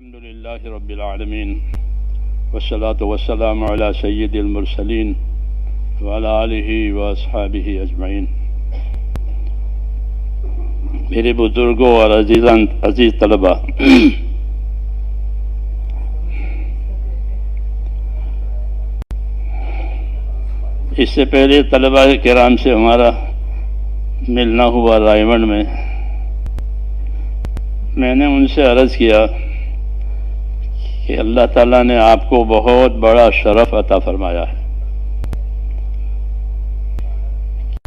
الحمد لله رب العالمين والصلاة والسلام على سيد المرسلين وعلى آله وأصحابه أجمعين۔ میرے بزرگوں اور عزیز طلبہ، اس سے پہلے طلبہ کرام سے ہمارا ملنا ہوا رائے منڈ میں نے ان سے عرض کیا کہ اللہ تعالیٰ نے آپ کو بہت بڑا شرف عطا فرمایا ہے۔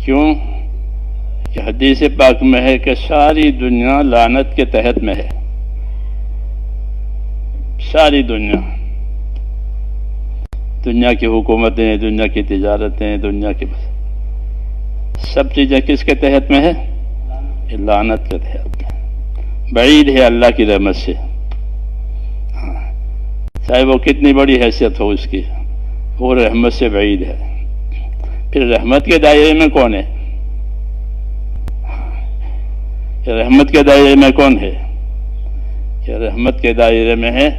کیوں کہ حدیث پاک میں ہے کہ ساری دنیا لعنت کے تحت میں ہے۔ ساری دنیا کی حکومتیں، دنیا کی تجارتیں، دنیا کی سب چیزیں کس کے تحت میں ہے؟ لعنت کے تحت میں، بعید ہے اللہ کی رحمت سے، چاہے وہ کتنی بڑی حیثیت ہو اس کی، وہ رحمت سے بعید ہے۔ پھر رحمت کے دائرے میں کون ہے؟ رحمت کے دائرے میں کون ہے؟ کہ رحمت کے دائرے میں ہے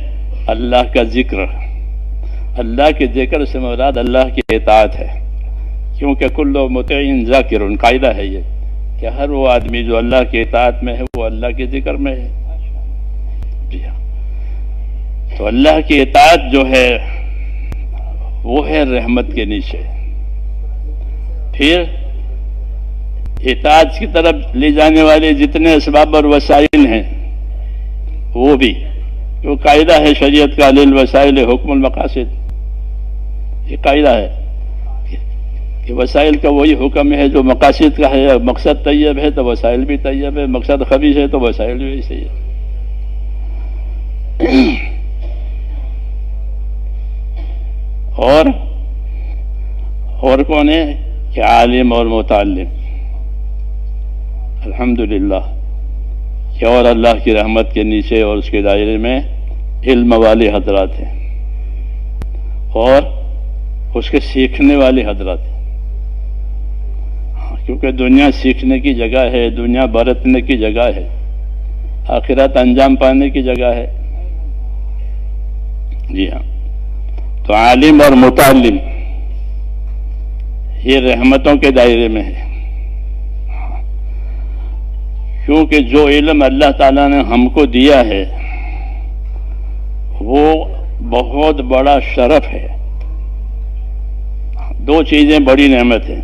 اللہ کا ذکر۔ اللہ کے ذکر سے مراد اللہ کی اطاعت ہے، کیونکہ کل مطیع ذاکر، قاعدہ ہے یہ کہ ہر وہ آدمی جو اللہ کی اطاعت میں ہے وہ اللہ کے ذکر میں ہے۔ جی ہاں، تو اللہ کی اطاعت جو ہے وہ ہے رحمت کے نیچے۔ پھر اطاعت کی طرف لے جانے والے جتنے اسباب اور وسائل ہیں وہ بھی، جو قاعدہ ہے شریعت کا، للوسائل حکم المقاصد، یہ قاعدہ ہے کہ وسائل کا وہی حکم ہے جو مقاصد کا ہے۔ مقصد طیب ہے تو وسائل بھی طیب ہے، مقصد خبیث ہے تو وسائل بھی صحیح ہے۔ اور کون ہے کہ عالم اور متعلم، الحمدللہ کہ اور اللہ کی رحمت کے نیچے اور اس کے دائرے میں علم والے حضرات ہیں اور اس کے سیکھنے والے حضرات ہیں، کیونکہ دنیا سیکھنے کی جگہ ہے، دنیا برتنے کی جگہ ہے، آخرت انجام پانے کی جگہ ہے۔ جی ہاں، تو عالم اور متعلم یہ رحمتوں کے دائرے میں ہے، کیونکہ جو علم اللہ تعالیٰ نے ہم کو دیا ہے وہ بہت بڑا شرف ہے۔ دو چیزیں بڑی نعمت ہیں،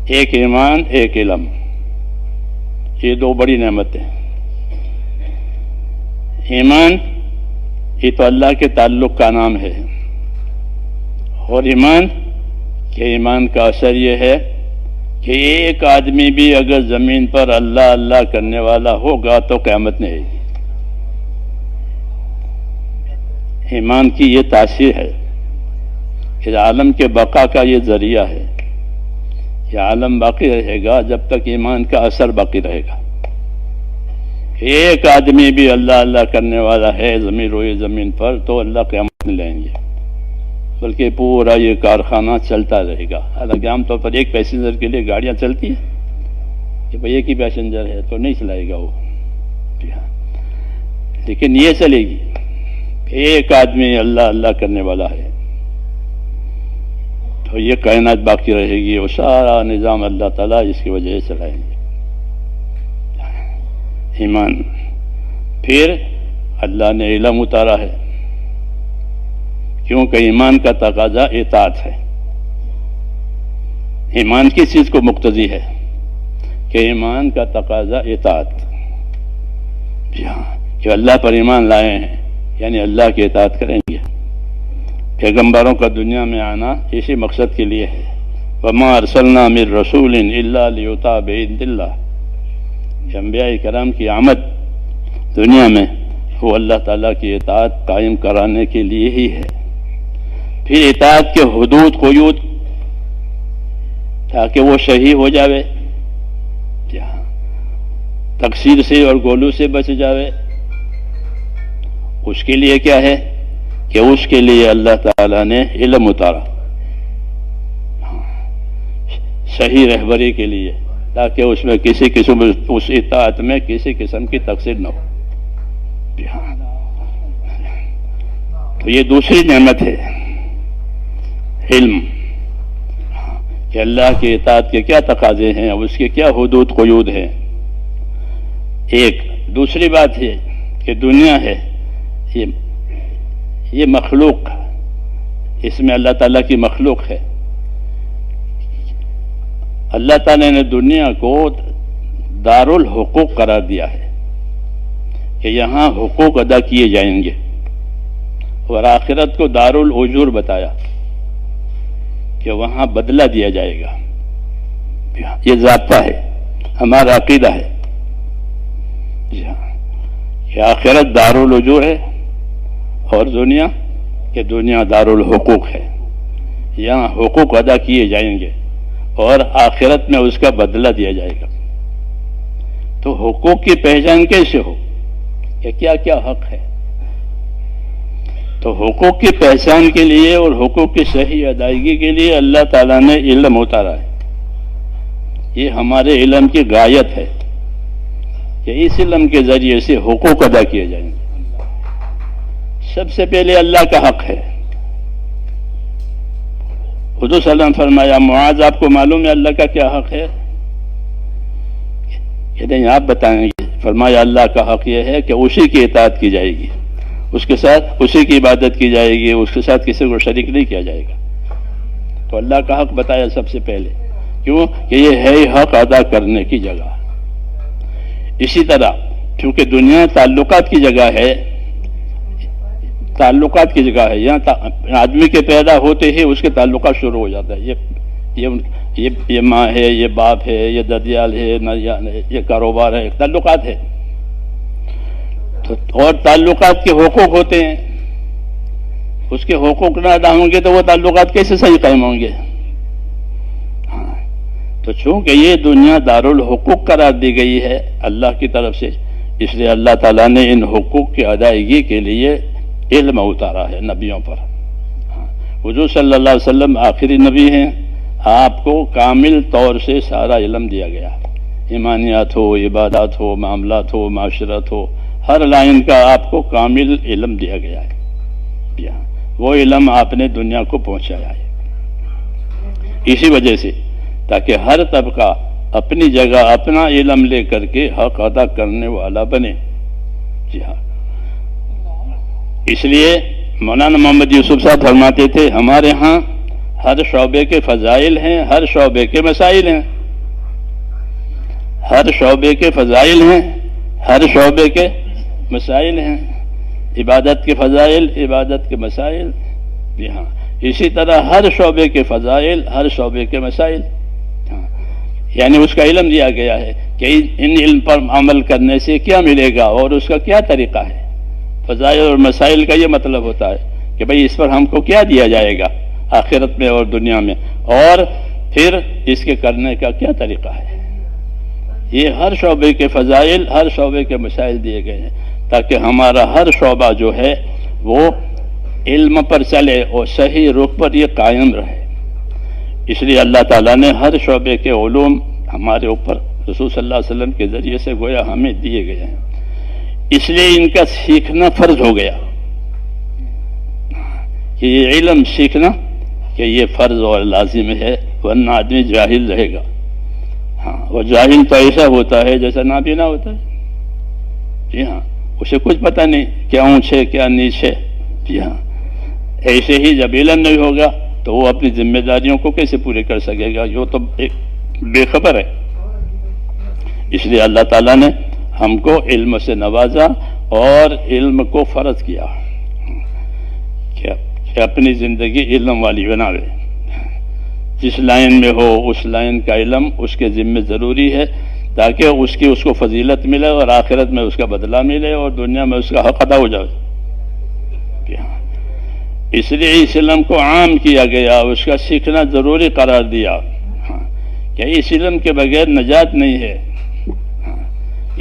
ایک ایمان، ایک علم، یہ دو بڑی نعمتیں۔ ایمان یہ تو اللہ کے تعلق کا نام ہے، اور ایمان کہ ایمان کا اثر یہ ہے کہ ایک آدمی بھی اگر زمین پر اللہ اللہ کرنے والا ہوگا تو قیامت نہیں آئے گی۔ ایمان کی یہ تاثیر ہے کہ عالم کے بقا کا یہ ذریعہ ہے، یہ عالم باقی رہے گا جب تک ایمان کا اثر باقی رہے گا۔ ایک آدمی بھی اللہ اللہ کرنے والا ہے زمین روئے زمین پر تو اللہ قیامت نہیں لائیں گے، بلکہ پورا یہ کارخانہ چلتا رہے گا۔ حالانکہ عام طور پر ایک پیسنجر کے لیے گاڑیاں چلتی ہیں کہ بھئی ایک ہی پیسنجر ہے تو نہیں چلائے گا وہ، لیکن یہ چلے گی ایک آدمی اللہ اللہ کرنے والا ہے تو یہ کائنات باقی رہے گی، وہ سارا نظام اللہ تعالیٰ اس کی وجہ سے چلائیں گے۔ ایمان۔ پھر اللہ نے علم اتارا ہے، کیونکہ ایمان کا تقاضا اطاعت ہے۔ ایمان کس چیز کو مقتضی ہے؟ کہ ایمان کا تقاضا اطاعت، کہ اللہ پر ایمان لائے ہیں یعنی اللہ کی اطاعت کریں گے۔ پیغمبروں کا دنیا میں آنا اسی مقصد کے لیے ہے، وَمَا أَرْسَلْنَا مِن رَّسُولٍ إِلَّا لِيُطَاعَ بِإِذْنِ اللَّهِ۔ انبیاء کرام کی آمد دنیا میں وہ اللہ تعالیٰ کی اطاعت قائم کرانے کے لیے ہی ہے۔ پھر اطاعت کے حدود قیود، تاکہ وہ صحیح ہو جاوے، تقصیر سے اور گولو سے بچ جاوے، اس کے لیے کیا ہے کہ اس کے لیے اللہ تعالیٰ نے علم اتارا، صحیح رہبری کے لیے، تاکہ اس میں اس اطاعت میں کسی قسم کی تقصیر نہ ہو۔ تو یہ دوسری نعمت ہے علم، کہ اللہ کی اطاعت کے کیا تقاضے ہیں اور اس کے کیا حدود قیود ہیں. ایک دوسری بات ہے کہ دنیا ہے یہ مخلوق، اس میں اللہ تعالیٰ کی مخلوق ہے. اللہ تعالیٰ نے دنیا کو دار الحقوق قرار دیا ہے کہ یہاں حقوق ادا کیے جائیں گے، اور آخرت کو دار الاجور بتایا کہ وہاں بدلہ دیا جائے گا. یہ ضابطہ ہے، ہمارا عقیدہ ہے کہ آخرت دار الاجور ہے اور دنیا دار الحقوق ہے. یہاں حقوق ادا کیے جائیں گے اور آخرت میں اس کا بدلہ دیا جائے گا. تو حقوق کی پہچان کیسے ہو کہ کیا کیا حق ہے؟ تو حقوق کی پہچان کے لیے اور حقوق کی صحیح ادائیگی کے لیے اللہ تعالیٰ نے علم اتارا ہے. یہ ہمارے علم کی غایت ہے کہ اس علم کے ذریعے سے حقوق ادا کیے جائیں گے. سب سے پہلے اللہ کا حق ہے. حضور صلی اللہ علیہ وسلم فرمایا معاذ آپ کو معلوم ہے اللہ کا کیا حق ہے؟ کہ نہیں آپ بتائیں گے. فرمایا اللہ کا حق یہ ہے کہ اسی کی اطاعت کی جائے گی، اس کے ساتھ اسی کی عبادت کی جائے گی، اس کے ساتھ کسی کو شریک نہیں کیا جائے گا. تو اللہ کا حق بتایا سب سے پہلے، کیوں کہ یہ ہے حق ادا کرنے کی جگہ. اسی طرح چونکہ دنیا تعلقات کی جگہ ہے، یہاں آدمی کے پیدا ہوتے ہی اس کے تعلقات شروع ہو جاتا ہے. یہ ماں ہے، یہ باپ ہے، یہ ددیال ہے، یہ کاروبار ہے، تعلقات ہے. اور تعلقات کے حقوق ہوتے ہیں، اس کے حقوق نہ ادا ہوں گے تو وہ تعلقات کیسے صحیح قائم ہوں گے؟ تو چونکہ یہ دنیا دارالحقوق قرار دی گئی ہے اللہ کی طرف سے، اس لیے اللہ تعالیٰ نے ان حقوق کی ادائیگی کے لیے علم اتارا ہے نبیوں پر. حضور صلی اللہ علیہ وسلم آخری نبی ہیں، آپ کو کامل طور سے سارا علم دیا گیا. ایمانیات ہو، عبادات ہو، معاملات ہو، معاشرت ہو، ہر لائن کا آپ کو کامل علم دیا گیا ہے. وہ علم آپ نے دنیا کو پہنچایا ہے. اسی وجہ سے تاکہ ہر طبقہ اپنی جگہ اپنا علم لے کر کے حق ادا کرنے والا بنے. جی ہاں، اس لیے مولانا محمد یوسف صاحب فرماتے تھے ہمارے ہاں ہر شعبے کے فضائل ہیں، ہر شعبے کے مسائل ہیں. ہر شعبے کے فضائل ہیں، ہر شعبے کے مسائل ہیں. عبادت کے فضائل، عبادت کے مسائل. جی ہاں، اسی طرح ہر شعبے کے فضائل، ہر شعبے کے مسائل. یعنی اس کا علم دیا گیا ہے کہ ان علم پر عمل کرنے سے کیا ملے گا اور اس کا کیا طریقہ ہے. فضائل اور مسائل کا یہ مطلب ہوتا ہے کہ بھئی اس پر ہم کو کیا دیا جائے گا آخرت میں اور دنیا میں، اور پھر اس کے کرنے کا کیا طریقہ ہے. یہ ہر شعبے کے فضائل، ہر شعبے کے مسائل دیے گئے ہیں تاکہ ہمارا ہر شعبہ جو ہے وہ علم پر چلے اور صحیح رخ پر یہ قائم رہے. اس لیے اللہ تعالیٰ نے ہر شعبے کے علوم ہمارے اوپر رسول صلی اللہ علیہ وسلم کے ذریعے سے گویا ہمیں دیے گئے ہیں. اس لیے ان کا سیکھنا فرض ہو گیا کہ یہ علم سیکھنا کہ یہ فرض اور لازم ہے، ورنہ آدمی جاہل رہے گا. ہاں، وہ جاہل تو ایسا ہوتا ہے جیسا نابینا ہوتا ہے. جی ہاں، اسے کچھ پتہ نہیں کیا اونچ ہے کیا نیچ ہے. جی ہاں، ایسے ہی جب علم نہیں ہوگا تو وہ اپنی ذمہ داریوں کو کیسے پورے کر سکے گا؟ یہ تو ایک بے خبر ہے. اس لیے اللہ تعالیٰ نے ہم کو علم سے نوازا اور علم کو فرض کیا کہ اپنی زندگی علم والی بناوے. جس لائن میں ہو اس لائن کا علم اس کے ذمہ ضروری ہے تاکہ اس کو فضیلت ملے اور آخرت میں اس کا بدلہ ملے اور دنیا میں اس کا حق ادا ہو جائے. اس لیے اس علم کو عام کیا گیا، اس کا سیکھنا ضروری قرار دیا کہ اس علم کے بغیر نجات نہیں ہے.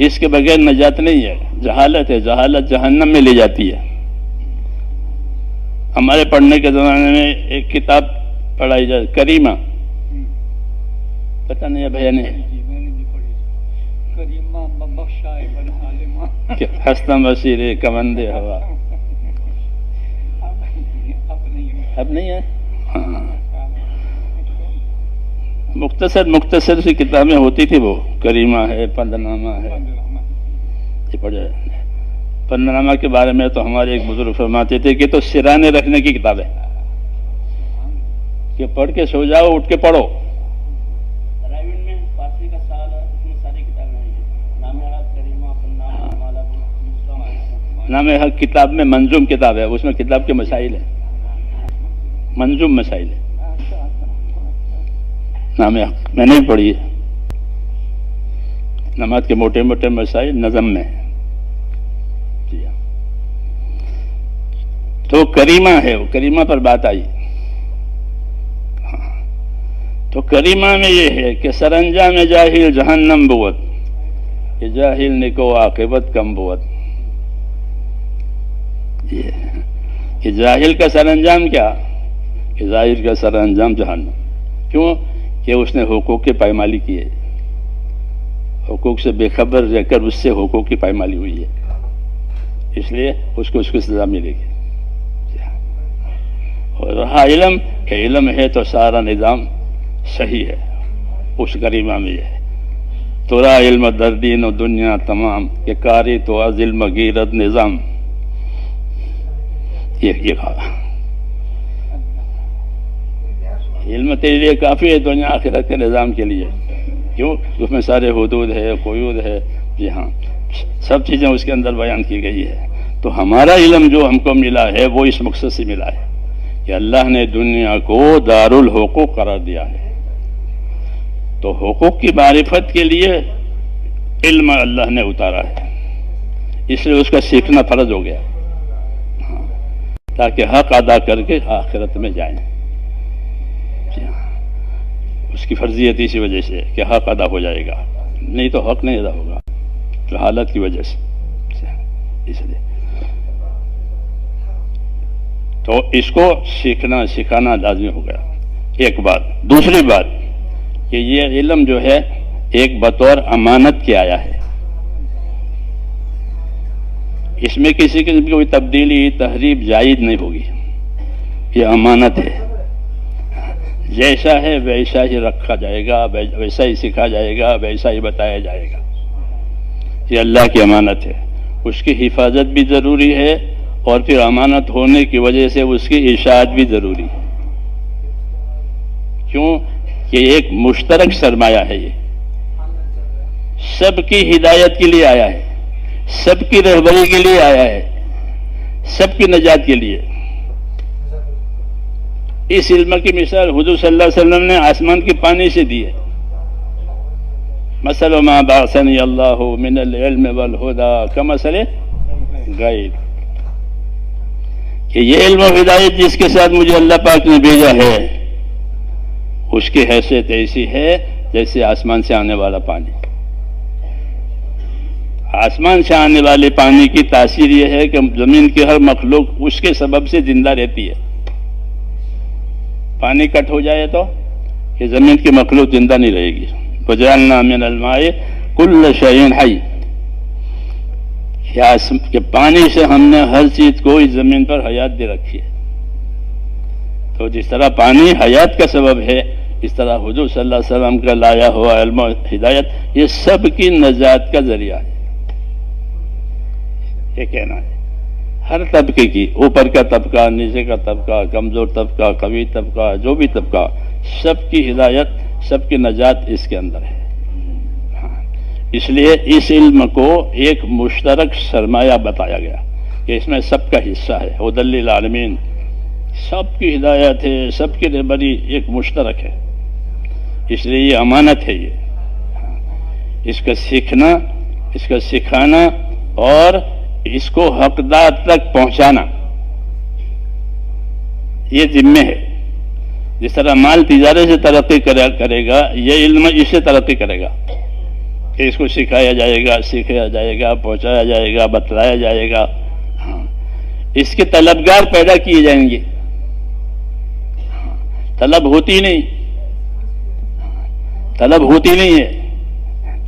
اس کے بغیر نجات نہیں ہے. جہالت ہے، جہالت جہنم میں لے جاتی ہے. ہمارے پڑھنے کے زمانے میں ایک کتاب پڑھائی جائے کریمہ، پتہ نہیں ہے بھیا نے ہستہ بصیر کمند ہوا. اب نہیں ہے. ہاں مختصر سی کتابیں ہوتی تھی، وہ کریمہ ہے، پندنامہ ہے، یہ پڑھ جائے. پندنامہ کے بارے میں تو ہمارے ایک بزرگ فرماتے تھے کہ تو سرانے رکھنے کی کتاب ہے کہ پڑھ کے سو جاؤ، اٹھ کے پڑھو. رائیون میں فارسی کا سال ہے، اس میں ساری کتابیں ہیں. نام حق، کریمہ، پندنامہ، مالا، نام حق کتاب میں منظوم کتاب ہے، اس میں کتاب کے مسائل ہیں، منظوم مسائل ہیں. نام حق میں نے بھی پڑھی ہے. نماز کے موٹے موٹے مسائل نظم میں. تو کریمہ ہے، وہ کریمہ پر بات آئی. تو کریمہ میں یہ ہے کہ سرانجام جاہل جہنم بود، کہ جاہل نکو عاقبت کم بود. یہ کہ جاہل کا سرانجام کیا، کہ ظاہر کا سرانجام جہنم. کیوں؟ کہ اس نے حقوق کی پائمالی کی ہے، حقوق سے بے خبر رہ کر اس سے حقوق کی پائمالی ہوئی ہے، اس لیے اس کو سزا ملے گی. اور رہا علم، کہ علم ہے تو سارا نظام صحیح ہے. اس کریمہ میں یہ ہے تو را علم در دین و دنیا تمام، کہ کاری تو از علم غیرت نظام. یہ کہا علم تیرے لیے کافی ہے دنیا آخرت کے نظام کے لیے. کیوں؟ اس میں سارے حدود ہے، قیود ہے. جی ہاں، سب چیزیں اس کے اندر بیان کی گئی ہے. تو ہمارا علم جو ہم کو ملا ہے وہ اس مقصد سے ملا ہے کہ اللہ نے دنیا کو دار الحقوق قرار دیا ہے. تو حقوق کی معرفت کے لیے علم اللہ نے اتارا ہے، اس لیے اس کا سیکھنا فرض ہو گیا تاکہ حق ادا کر کے آخرت میں جائیں. اس کی فرضیت اسی وجہ سے کہ حق ادا ہو جائے گا، نہیں تو حق نہیں ادا ہوگا حالت کی وجہ سے. اس لیے تو اس کو سیکھنا سکھانا لازمی ہو گیا. ایک بات. دوسری بات کہ یہ علم جو ہے ایک بطور امانت کے آیا ہے، اس میں کسی قسم کی کوئی تبدیلی تحریف جائز نہیں ہوگی. یہ امانت ہے، جیسا ہے ویسا ہی رکھا جائے گا، ویسا ہی سکھا جائے گا، ویسا ہی بتایا جائے گا. یہ اللہ کی امانت ہے، اس کی حفاظت بھی ضروری ہے، اور پھر امانت ہونے کی وجہ سے اس کی اشاعت بھی ضروری ہے. کیوں؟ کہ ایک مشترک سرمایہ ہے، یہ سب کی ہدایت کے لیے آیا ہے، سب کی رہبری کے لیے آیا ہے، سب کی نجات کے لیے. اس علم کی مثال حضور صلی اللہ علیہ وسلم نے آسمان کے پانی سے دی ہے. مثل ما بعثنی اللہ من العلم والہدى کمثل غیث، کہ یہ علم و ہدایت جس کے ساتھ مجھے اللہ پاک نے بھیجا ہے اس کی حیثیت ایسی ہے جیسے آسمان سے آنے والا پانی. آسمان سے آنے والے پانی کی تاثیر یہ ہے کہ زمین کی ہر مخلوق اس کے سبب سے زندہ رہتی ہے. پانی کٹ ہو جائے تو کہ زمین کی مخلوق زندہ نہیں رہے گی. وجعلنا من الماء کل شیء حی، کہ پانی سے ہم نے ہر چیز کو اس زمین پر حیات دے رکھی ہے. تو جس طرح پانی حیات کا سبب ہے، اس طرح حضور صلی اللہ علیہ وسلم کا لایا ہوا علم و ہدایت یہ سب کی نجات کا ذریعہ ہے. یہ کہنا ہے ہر طبقے کی، اوپر کا طبقہ، نیچے کا طبقہ، کمزور طبقہ، قوی طبقہ، جو بھی طبقہ، سب کی ہدایت، سب کی نجات اس کے اندر ہے. اس لیے اس علم کو ایک مشترک سرمایہ بتایا گیا کہ اس میں سب کا حصہ ہے. ہدی للعالمین، سب کی ہدایت ہے، سب کی رہبری ایک مشترک ہے. اس لیے یہ امانت ہے. اس کا سیکھنا، اس کا سکھانا اور اس کو حقدار تک پہنچانا یہ ذمہ ہے. جس طرح مال تجارت سے ترقی کرے گا، یہ علم اس سے ترقی کرے گا کہ اس کو سکھایا جائے گا، سیکھا جائے گا، پہنچایا جائے گا، بتلایا جائے گا. اس کے طلبگار پیدا کیے جائیں گے. طلب ہوتی نہیں، طلب ہوتی نہیں ہے.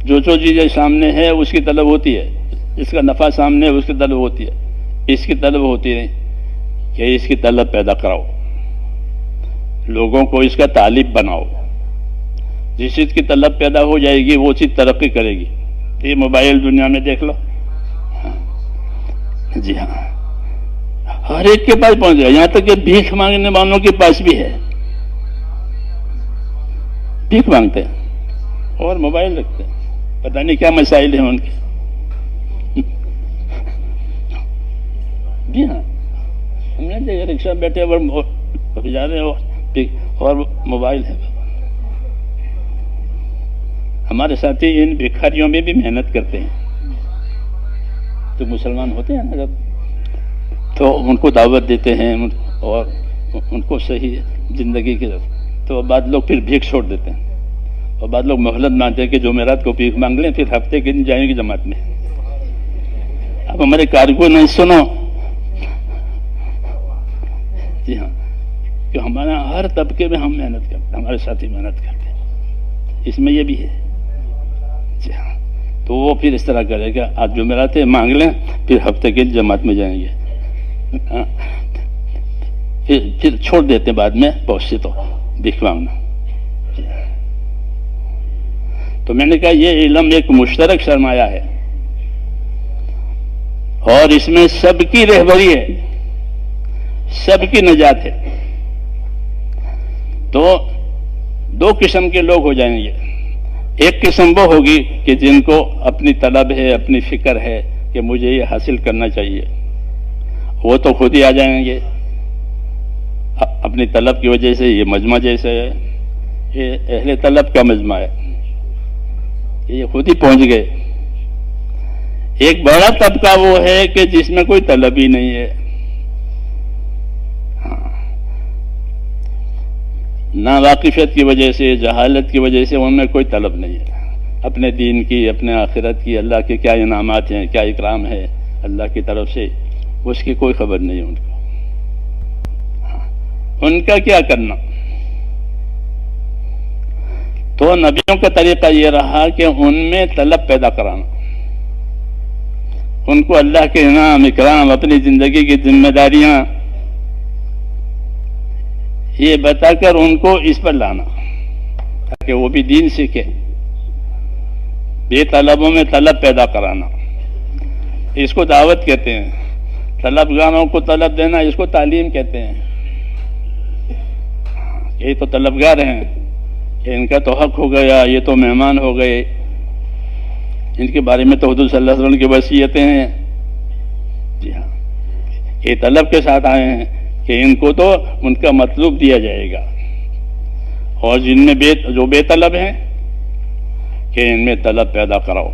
جو چیزیں سامنے ہے اس کی طلب ہوتی ہے، اس کا نفع سامنے ہے اس کی طلب ہوتی ہے. اس کی طلب ہوتی نہیں کہ اس کی طلب پیدا کراؤ. لوگوں کو اس کا طالب بناؤ. جس چیز کی طلب پیدا ہو جائے گی وہ چیز ترقی کرے گی. یہ موبائل دنیا میں دیکھ لو. جی ہاں، ہر ایک کے پاس پہنچ گیا، یہاں تک کہ بھیک مانگنے والوں کے پاس بھی ہے. بھیک مانگتے ہیں اور موبائل رکھتے ہیں. پتہ نہیں کیا مسائل ہیں ان کے. جی ہاں، ہم نے دیکھا رکشہ بیٹھے اور جا رہے اور موبائل ہے. ہمارے ساتھی ان بھکاریوں میں بھی محنت کرتے ہیں، تو مسلمان ہوتے ہیں نا جب، تو ان کو دعوت دیتے ہیں اور ان کو صحیح زندگی کی طرف. تو بعض لوگ پھر بھیک چھوڑ دیتے ہیں، اور بعض لوگ مہلت مانگتے ہیں کہ جمعرات کو بھیک مانگ لیں، پھر ہفتے کے دن جائیں گے جماعت میں. اب ہمارے کارکن نہیں سنو. جی ہاں، کہ ہمارے ہر طبقے میں ہم محنت کرتے ہیں، ہمارے ساتھی محنت کرتے ہیں، اس میں یہ بھی ہے. جی ہاں، تو وہ پھر اس طرح کرے گا، آج جمعرات مانگ لیں، پھر ہفتے کے جماعت میں جائیں گے. پھر چھوڑ دیتے بعد میں بہت سے تو بھیک مانگنا. تو میں نے کہا یہ علم ایک مشترک سرمایہ ہے، اور اس میں سب کی رہبری ہے، سب کی نجات ہے. تو دو قسم کے لوگ ہو جائیں گے. ایک قسم وہ ہوگی کہ جن کو اپنی طلب ہے، اپنی فکر ہے کہ مجھے یہ حاصل کرنا چاہیے، وہ تو خود ہی آ جائیں گے اپنی طلب کی وجہ سے. یہ مجمع جیسے ہے، یہ اہل طلب کا مجمع ہے، یہ خود ہی پہنچ گئے. ایک بڑا طبقہ وہ ہے کہ جس میں کوئی طلب ہی نہیں ہے، ناواقفیت کی وجہ سے، جہالت کی وجہ سے ان میں کوئی طلب نہیں ہے. اپنے دین کی، اپنے آخرت کی، اللہ کے کیا انعامات ہیں، کیا اکرام ہے اللہ کی طرف سے، اس کی کوئی خبر نہیں ہے ان کو. ان کا کیا کرنا؟ تو نبیوں کا طریقہ یہ رہا کہ ان میں طلب پیدا کرانا، ان کو اللہ کے انعام، اکرام، اپنی زندگی کی ذمہ داریاں یہ بتا کر ان کو اس پر لانا، تاکہ وہ بھی دین سیکھے. بے طلبوں میں طلب پیدا کرانا، اس کو دعوت کہتے ہیں. طلبگاروں کو طلب دینا، اس کو تعلیم کہتے ہیں. یہ تو طلبگار ہیں کہ ان کا تو حق ہو گیا، یہ تو مہمان ہو گئے، ان کے بارے میں تو حضور صلی اللہ علیہ وسلم کی وصیتیں ہیں. جی ہاں، یہ طلب کے ساتھ آئے ہیں کہ ان کو تو ان کا مطلوب دیا جائے گا، اور جن میں جو بے طلب ہیں کہ ان میں طلب پیدا کراؤ،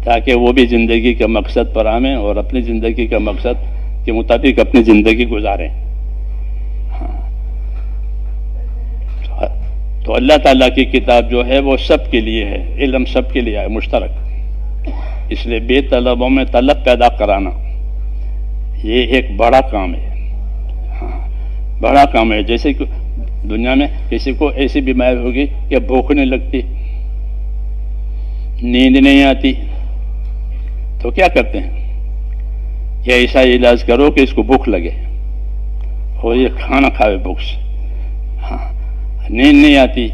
تاکہ وہ بھی زندگی کے مقصد پر آئیں اور اپنی زندگی کے مقصد کے مطابق اپنی زندگی گزاریں. تو اللہ تعالیٰ کی کتاب جو ہے وہ سب کے لیے ہے، علم سب کے لیے ہے، مشترک. اس لیے بے طلبوں میں طلب پیدا کرانا یہ ایک بڑا کام ہے. بڑا کام ہے. جیسے کہ دنیا میں کسی کو ایسی بیماری ہوگی کہ بھوک نہیں لگتی، نیند نہیں آتی، تو کیا کرتے ہیں کہ ایسا علاج کرو کہ اس کو بھوک لگے اور یہ کھانا کھاوے بھوک سے. نیند نہیں آتی،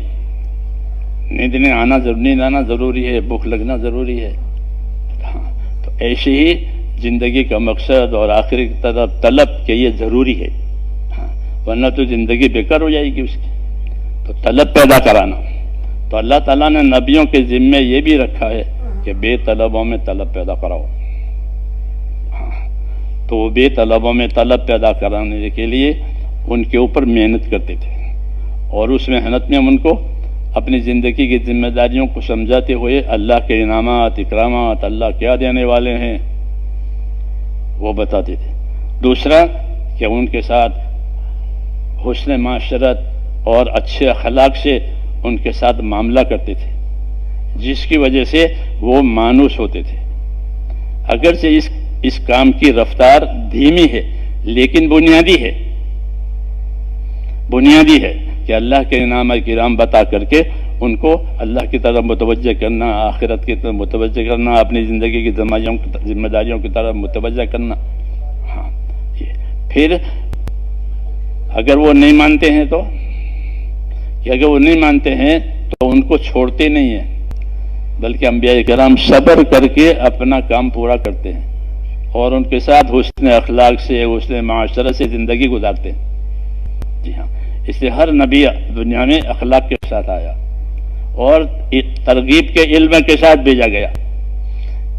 نیند آنا ضروری ہے، بھوک لگنا ضروری ہے. تو ایسے ہی زندگی کا مقصد اور آخری طرف طلب کہ یہ ضروری ہے، ورنہ تو زندگی بیکار ہو جائے گی اس کی. تو طلب پیدا کرانا، تو اللہ تعالیٰ نے نبیوں کے ذمے یہ بھی رکھا ہے کہ بے طلبوں میں طلب پیدا کراؤ. تو وہ بے طلبوں میں طلب پیدا کرانے کے لیے ان کے اوپر محنت کرتے تھے، اور اس محنت میں ان کو اپنی زندگی کی ذمہ داریوں کو سمجھاتے ہوئے اللہ کے انعامات، اکرامات، اللہ کیا دینے والے ہیں وہ بتاتے تھے. دوسرا کہ ان کے ساتھ حسن معاشرت اور اچھے اخلاق سے ان کے ساتھ معاملہ کرتے تھے، جس کی وجہ سے وہ مانوس ہوتے تھے. اگرچہ اس کام کی رفتار دھیمی ہے، لیکن بنیادی ہے کہ اللہ کے انعام کرام بتا کر کے ان کو اللہ کی طرف متوجہ کرنا، آخرت کی طرف متوجہ کرنا، اپنی زندگی کی ذمہ داریوں کی طرف متوجہ کرنا. پھر اگر وہ نہیں مانتے ہیں تو کہ اگر وہ نہیں مانتے ہیں تو ان کو چھوڑتے نہیں ہیں، بلکہ انبیاء کرام صبر کر کے اپنا کام پورا کرتے ہیں اور ان کے ساتھ حسن اخلاق سے، حسن معاشرت سے زندگی گزارتے ہیں۔ جی ہاں، اس لیے ہر نبی دنیا میں اخلاق کے ساتھ آیا اور ترغیب کے علم کے ساتھ بھیجا گیا،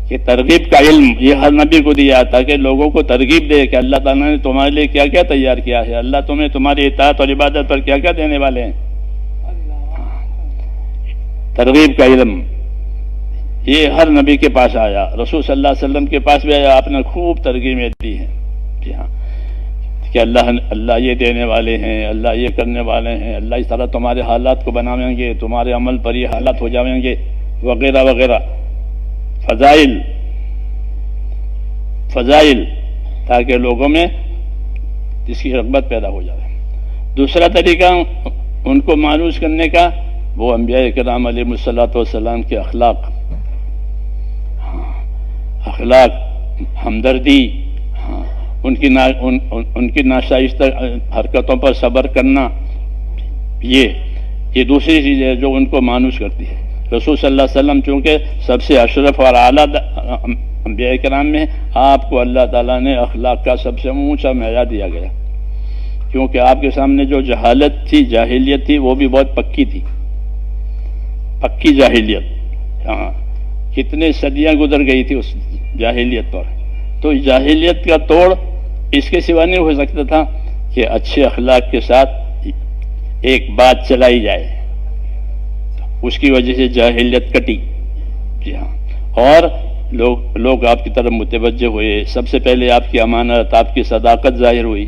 کہ ترغیب کا علم یہ ہر نبی کو دیا تاکہ لوگوں کو ترغیب دے کہ اللہ تعالیٰ نے تمہارے لیے کیا کیا تیار کیا ہے، اللہ تمہیں تمہاری اطاعت اور عبادت پر کیا کیا دینے والے ہیں۔ ترغیب کا علم یہ ہر نبی کے پاس آیا، رسول صلی اللہ علیہ وسلم کے پاس بھی آیا، آپ نے خوب ترغیبیں دی ہیں۔ جی ہاں، کہ اللہ یہ دینے والے ہیں، اللہ یہ کرنے والے ہیں، اللہ اس طرح تمہارے حالات کو بنائیں گے، تمہارے عمل پر یہ حالات ہو جائیں گے، وغیرہ وغیرہ، فضائل تاکہ لوگوں میں اس کی رغبت پیدا ہو جائے۔ دوسرا طریقہ ان کو مانوس کرنے کا وہ انبیاء کرام علیہ الصلوۃ والسلام کے اخلاق، ہمدردی، ان کی ناشائستہ حرکتوں پر صبر کرنا، یہ دوسری چیز ہے جو ان کو مانوس کرتی ہے۔ رسول صلی اللہ علیہ وسلم چونکہ سب سے اشرف اور اعلیٰ انبیاء کرام میں، آپ کو اللہ تعالیٰ نے اخلاق کا سب سے اونچا معیار دیا گیا، کیونکہ آپ کے سامنے جو جہالت تھی، جاہلیت تھی، وہ بھی بہت پکی تھی، پکی جاہلیت۔ ہاں، کتنے صدیاں گزر گئی تھی اس جاہلیت پر، تو جاہلیت کا توڑ اس کے سوا نہیں ہو سکتا تھا کہ اچھے اخلاق کے ساتھ ایک بات چلائی جائے، اس کی وجہ سے جاہلیت کٹی۔ جی ہاں، اور لوگ آپ کی طرف متوجہ ہوئے، سب سے پہلے آپ کی امانت، آپ کی صداقت ظاہر ہوئی۔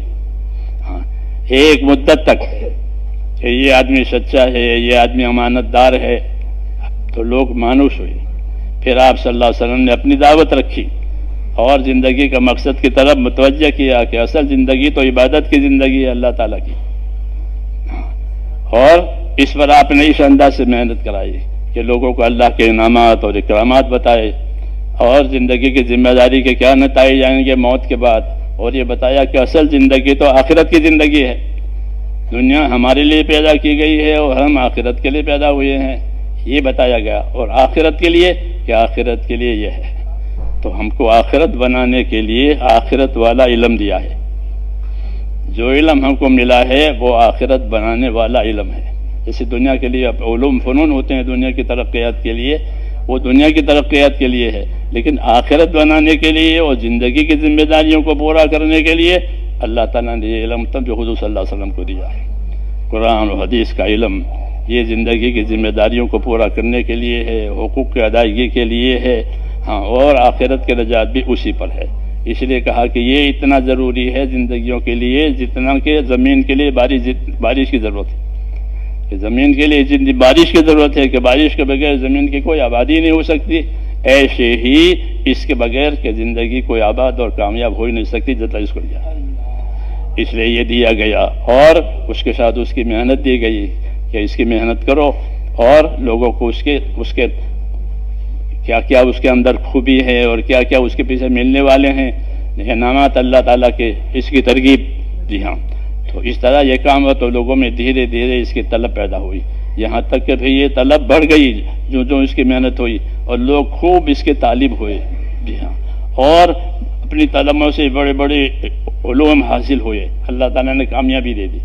ہاں، ایک مدت تک کہ یہ آدمی سچا ہے، یہ آدمی امانت دار ہے، تو لوگ مانوس ہوئے۔ پھر آپ صلی اللہ علیہ وسلم نے اپنی دعوت رکھی اور زندگی کا مقصد کی طرف متوجہ کیا کہ اصل زندگی تو عبادت کی زندگی ہے اللہ تعالیٰ کی، اور اس پر آپ نے اس انداز سے محنت کرائی کہ لوگوں کو اللہ کے انعامات اور اکرامات بتائے اور زندگی کی ذمہ داری کے کیا نتائج آئیں گے موت کے بعد، اور یہ بتایا کہ اصل زندگی تو آخرت کی زندگی ہے، دنیا ہمارے لیے پیدا کی گئی ہے اور ہم آخرت کے لیے پیدا ہوئے ہیں، یہ بتایا گیا۔ اور آخرت کے لیے کہ آخرت کے لیے یہ ہے، تو ہم کو آخرت بنانے کے لیے آخرت والا علم دیا ہے، جو علم ہم کو ملا ہے وہ آخرت بنانے والا علم ہے۔ جیسے دنیا کے لیے علوم فنون ہوتے ہیں دنیا کی ترقیات کے لیے، وہ دنیا کی ترقیات کے لیے ہے، لیکن آخرت بنانے کے لیے اور زندگی کی ذمہ داریوں کو پورا کرنے کے لیے اللہ تعالیٰ نے یہ علم تب جو حضور صلی اللہ علیہ وسلم کو دیا ہے، قرآن و حدیث کا علم، یہ زندگی کی ذمہ داریوں کو پورا کرنے کے لیے ہے، حقوق کی ادائیگی کے لیے ہے، ہاں، اور آخرت کے نجات بھی اسی پر ہے۔ اس لیے کہا کہ یہ اتنا ضروری ہے زندگیوں کے لیے جتنا کہ زمین کے لیے بارش کی ضرورت ہے، کہ زمین کے لیے جتنی بارش کی ضرورت ہے کہ بارش کے بغیر زمین کی کوئی آبادی نہیں ہو سکتی، ایسے ہی اس کے بغیر کہ زندگی کوئی آباد اور کامیاب ہو ہی نہیں سکتی جب تک اس کو دیا، اس لیے یہ دیا گیا اور اس کے ساتھ اس کی محنت دی گئی کہ اس کی محنت کرو اور لوگوں کو اس کے کیا کیا اس کے اندر خوبی ہے اور کیا کیا اس کے پیچھے ملنے والے ہیں انعامات اللہ تعالیٰ کے، اس کی ترغیب۔ جی ہاں، تو اس طرح یہ کام ہوا تو لوگوں میں دھیرے دھیرے اس کی طلب پیدا ہوئی، یہاں تک کہ پھر یہ طلب بڑھ گئی جو اس کی محنت ہوئی اور لوگ خوب اس کے طالب ہوئے۔ جی ہاں، اور اپنی طلبوں سے بڑے بڑے علوم حاصل ہوئے، اللہ تعالیٰ نے کامیابی دے دی۔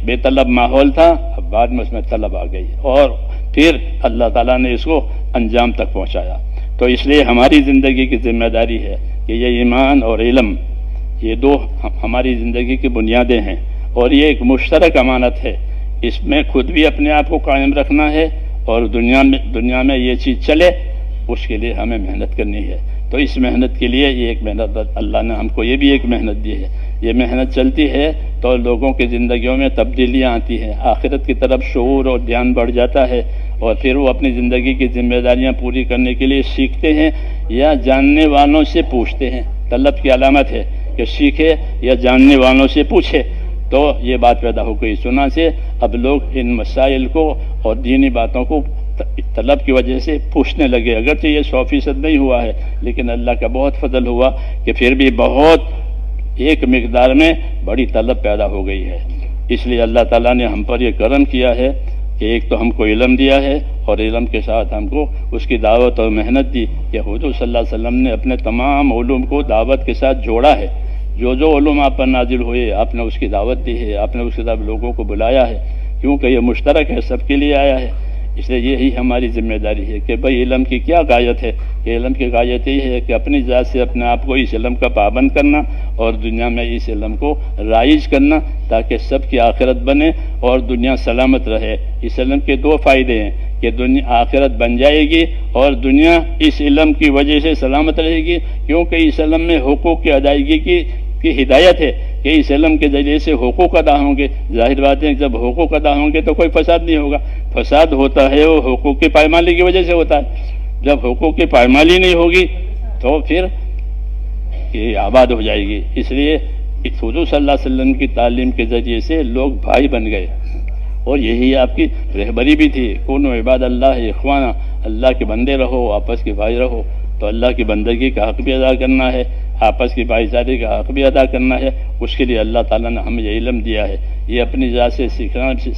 بے طلب ماحول تھا، اب بعد میں اس میں طلب آ گئی اور پھر اللہ تعالیٰ نے اس کو انجام تک پہنچایا۔ تو اس لیے ہماری زندگی کی ذمہ داری ہے کہ یہ ایمان اور علم، یہ دو ہماری زندگی کی بنیادیں ہیں اور یہ ایک مشترک امانت ہے، اس میں خود بھی اپنے آپ کو قائم رکھنا ہے اور دنیا میں یہ چیز چلے اس کے لیے ہمیں محنت کرنی ہے۔ تو اس محنت کے لیے یہ ایک محنت اللہ نے ہم کو یہ بھی ایک محنت دی ہے، یہ محنت چلتی ہے تو لوگوں کی زندگیوں میں تبدیلیاں آتی ہیں، آخرت کی طرف شعور اور دھیان بڑھ جاتا ہے اور پھر وہ اپنی زندگی کی ذمہ داریاں پوری کرنے کے لیے سیکھتے ہیں یا جاننے والوں سے پوچھتے ہیں۔ طلب کی علامت ہے کہ سیکھے یا جاننے والوں سے پوچھے، تو یہ بات پیدا ہو گئی۔ سنا سے اب لوگ ان مسائل کو اور دینی باتوں کو طلب کی وجہ سے پوچھنے لگے، اگرچہ یہ 100% نہیں ہوا ہے لیکن اللہ کا بہت فضل ہوا کہ پھر بھی بہت ایک مقدار میں بڑی طلب پیدا ہو گئی ہے۔ اس لیے اللہ تعالیٰ نے ہم پر یہ کرم کیا ہے کہ ایک تو ہم کو علم دیا ہے اور علم کے ساتھ ہم کو اس کی دعوت اور محنت دی کہ حضور صلی اللہ علیہ وسلم نے اپنے تمام علوم کو دعوت کے ساتھ جوڑا ہے۔ جو علوم آپ پر نازل ہوئے آپ نے اس کی دعوت دی ہے، آپ نے اس کے ساتھ لوگوں کو بلایا ہے، کیونکہ یہ مشترک ہے، سب کے لیے آیا ہے۔ اس لیے یہی ہماری ذمہ داری ہے کہ بھئی علم کی کیا غایت ہے کہ علم کی غایت یہ ہے کہ اپنی ذات سے اپنے آپ کو اس علم کا پابند کرنا اور دنیا میں اس علم کو رائج کرنا تاکہ سب کی آخرت بنے اور دنیا سلامت رہے۔ اس علم کے دو فائدے ہیں کہ دنیا آخرت بن جائے گی اور دنیا اس علم کی وجہ سے سلامت رہے گی، کیونکہ اس علم میں حقوق کی ادائیگی کی ہدایت ہے کہ اس علم کے ذریعے سے حقوق ادا ہوں گے۔ ظاہر بات ہے جب حقوق ادا ہوں گے تو کوئی فساد نہیں ہوگا۔ فساد ہوتا ہے وہ حقوق کی پائمالی کی وجہ سے ہوتا ہے۔ جب حقوق کی پائمالی نہیں ہوگی تو پھر یہ آباد ہو جائے گی۔ اس لیے حضور صلی اللہ علیہ وسلم کی تعلیم کے ذریعے سے لوگ بھائی بن گئے اور یہی آپ کی رہبری بھی تھی، کونوا عباد اللہ اخوانا، اللہ کے بندے رہو، آپس کے بھائی رہو۔ تو اللہ کی بندگی کا حق بھی ادا کرنا ہے، آپس کی بھائی چارے کا حق بھی ادا کرنا ہے۔ اس کے لیے اللہ تعالیٰ نے ہمیں یہ علم دیا ہے، یہ اپنی ذات سے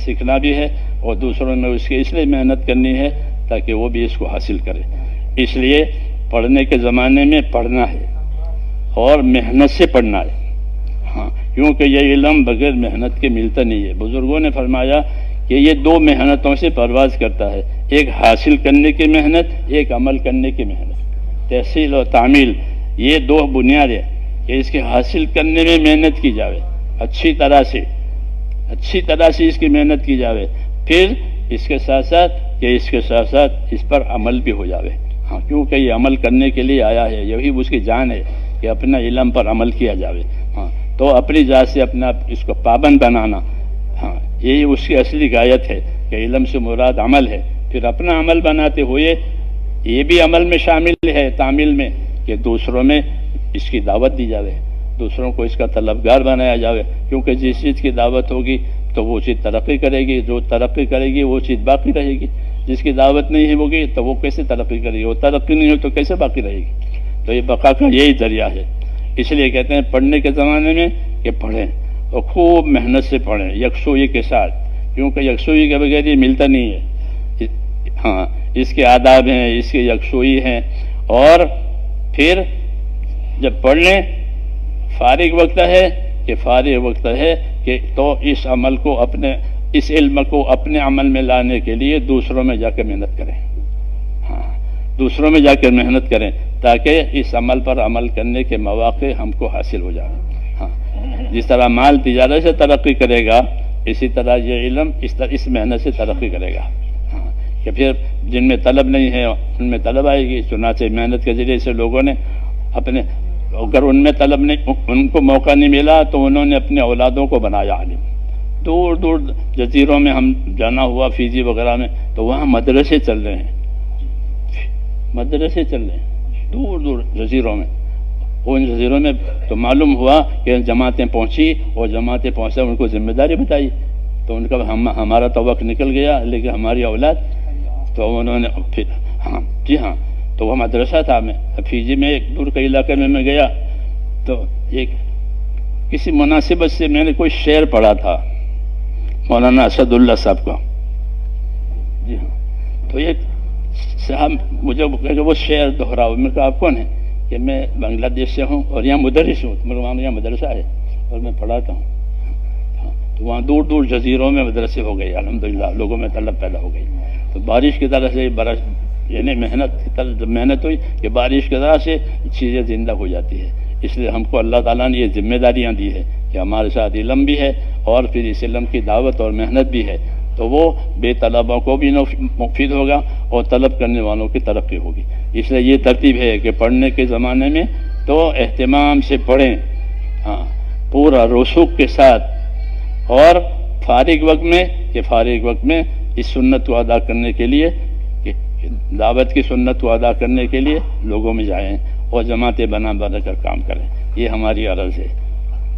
سیکھنا بھی ہے اور دوسروں میں اس کی اس لیے محنت کرنی ہے تاکہ وہ بھی اس کو حاصل کرے۔ اس لیے پڑھنے کے زمانے میں پڑھنا ہے اور محنت سے پڑھنا ہے، ہاں، کیونکہ یہ علم بغیر محنت کے ملتا نہیں ہے۔ بزرگوں نے فرمایا کہ یہ دو محنتوں سے پرواز کرتا ہے، ایک حاصل کرنے کی محنت، ایک عمل کرنے کی محنت۔ تحصیل اور تعمیل یہ دو بنیاد ہے کہ اس کے حاصل کرنے میں محنت کی جاوے، اچھی طرح سے اس کی محنت کی جاوے، پھر اس کے ساتھ ساتھ اس پر عمل بھی ہو جاوے، ہاں، کیونکہ یہ عمل کرنے کے لیے آیا ہے، یہی اس کی جان ہے کہ اپنا علم پر عمل کیا جاوے، ہاں، تو اپنی ذات سے اپنا اس کو پابند بنانا، ہاں، یہی اس کی اصلی غایت ہے کہ علم سے مراد عمل ہے۔ پھر اپنا عمل بناتے ہوئے یہ بھی عمل میں شامل ہے تعمیل میں کہ دوسروں میں اس کی دعوت دی جاوے، دوسروں کو اس کا طلبگار بنایا جاوے، کیونکہ جس چیز کی دعوت ہوگی تو وہ چیز ترقی کرے گی، جو ترقی کرے گی وہ چیز باقی رہے گی، جس کی دعوت نہیں ہوگی تو وہ کیسے ترقی کرے گی، وہ ترقی نہیں ہو تو کیسے باقی رہے گی۔ تو یہ بقا کا یہی ذریعہ ہے۔ اس لیے کہتے ہیں پڑھنے کے زمانے میں کہ پڑھیں اور خوب محنت سے پڑھیں یکسوئی کے ساتھ، کیونکہ یکسوئی کے بغیر یہ ملتا نہیں ہے، ہاں، اس کے آداب ہیں، اس کی یکسوئی ہیں۔ اور پھر جب پڑھ لیں فارغ وقت ہے کہ تو اس عمل کو اس علم کو اپنے عمل میں لانے کے لیے دوسروں میں جا کے محنت کریں، ہاں، دوسروں میں جا کے محنت کریں تاکہ اس عمل پر عمل کرنے کے مواقع ہم کو حاصل ہو جائیں، ہاں، جس طرح مال تجارت سے ترقی کرے گا اسی طرح یہ علم اس محنت سے ترقی کرے گا، ہاں، کہ پھر جن میں طلب نہیں ہے ان میں طلب آئے گی۔ چنانچہ محنت کے ذریعے سے لوگوں نے اگر ان میں طلب نہیں، ان کو موقع نہیں ملا تو انہوں نے اپنے اولادوں کو بنایا عالم۔ دور دور جزیروں میں ہم جانا ہوا، فیجی وغیرہ میں، تو وہاں مدرسے چل رہے ہیں دور دور جزیروں میں۔ ان جزیروں میں تو معلوم ہوا کہ جماعتیں پہنچی اور جماعتیں پہنچا ان کو ذمہ داری بتائی، تو ان کا ہمارا تو وقت نکل گیا لیکن ہماری اولاد، تو انہوں نے پھر ہاں جی ہاں، تو وہ مدرسہ تھا۔ میں فیجی میں ایک دور کے علاقے میں گیا تو ایک کسی مناسبت سے میں نے کوئی شعر پڑھا تھا مولانا اسد اللہ صاحب کا، جی ہاں، تو ایک صاحب مجھے کہ وہ شعر دہراؤ، میں کہا آپ کون ہیں؟ کہ میں بنگلہ دیش سے ہوں اور یہاں مدرس ہوں، وہاں یہاں مدرسہ ہے اور میں پڑھاتا ہوں، تو وہاں دور دور جزیروں میں مدرسے ہو گئے، الحمدللہ لوگوں میں طلب پیدا ہو گئی۔ تو بارش کی طرح سے یعنی محنت کی طرح محنت ہوئی کہ بارش کی طرح سے چیزیں زندہ ہو جاتی ہے۔ اس لیے ہم کو اللہ تعالیٰ نے یہ ذمہ داریاں دی ہے کہ ہمارے ساتھ علم بھی ہے اور پھر اس علم کی دعوت اور محنت بھی ہے، تو وہ بے طلبوں کو بھی مفید ہوگا اور طلب کرنے والوں کی ترقی ہوگی۔ اس لیے یہ ترتیب ہے کہ پڑھنے کے زمانے میں تو اہتمام سے پڑھیں، ہاں، پورا رسوخ کے ساتھ، اور فارغ وقت میں اس سنت کو ادا کرنے کے لیے، دعوت کی سنت کو ادا کرنے کے لیے لوگوں میں جائیں اور جماعتیں بنا کر کام کریں۔ یہ ہماری عرض ہے،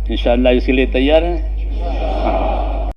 انشاءاللہ اس کے لیے تیار ہیں۔